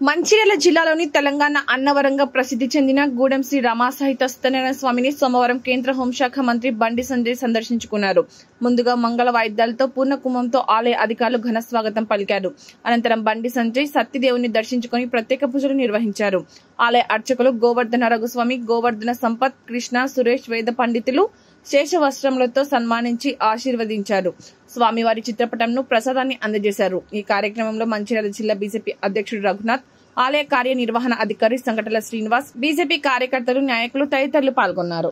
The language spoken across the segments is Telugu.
మంచిర్యాల జిల్లాలోని తెలంగాణ అన్నవరంగా ప్రసిద్ధి చెందిన గూడెం శ్రీ రమాసహిత సత్యనారాయణ స్వామిని సోమవారం కేంద్ర హోంశాఖ మంత్రి బండి సంజయ్ సందర్శించుకున్నారు. ముందుగా మంగళ వాయిద్యాలతో పూర్ణ కుంభంతో ఆలయ అధికారులు ఘన స్వాగతం పలికారు. అనంతరం బండి సంజయ్ సత్యదేవుని దర్శించుకుని ప్రత్యేక పూజలు నిర్వహించారు. ఆలయ అర్చకులు గోవర్ధన రఘుస్వామి, గోవర్ధన సంపత్, కృష్ణ, సురేష్ వేద పండితులు శేష వస్త్రములతో సన్మానించి ఆశీర్వదించారు. స్వామివారి చిత్రపటంను ప్రసాదాన్ని అందజేశారు. ఈ కార్యక్రమంలో మంచిర్యాల జిల్లా బీజేపీ అధ్యక్షుడు రఘునాథ్, ఆలయ కార్యనిర్వహణ అధికారి సంకటల శ్రీనివాస్, బీజేపీ కార్యకర్తలు, నాయకులు తదితరులు పాల్గొన్నారు.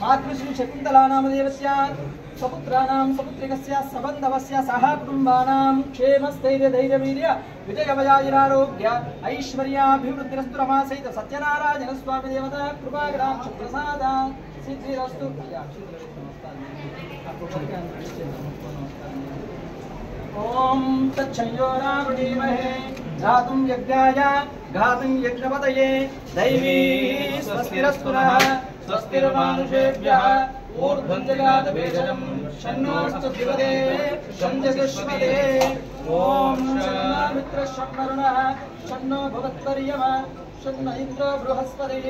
मातृश्री शकुन्तलानामदेवस्य सपुत्राणां सपुत्रिकस्य सबन्धवस्य सह कुटुम्बानां क्षेमस्थैर्यधैर्यवीर्य विजयवयाजिरारोग्य ऐश्वर्याभिवृद्धिरस्तु रमासहित सत्यनारायण स्वामी देवता कृपाग्राम प्रसाद सिद्धिरस्तु। ओम तच्छयोरावृणीमहे घातुं यज्ञाय घातुं यज्ञपतये दैवी स्वस्तिरस्तु नः स्वस्तिर्मानुषेभ्यः ऊर्ध्वं जगादभेदनं शन्नोऽस्तु दिवदे शन्यजुष्मदे। ओम शन्नो मित्रः शन्नरुणः शन्नो भवत्पर्यमा शन्न इन्द्रो बृहस्पतिः।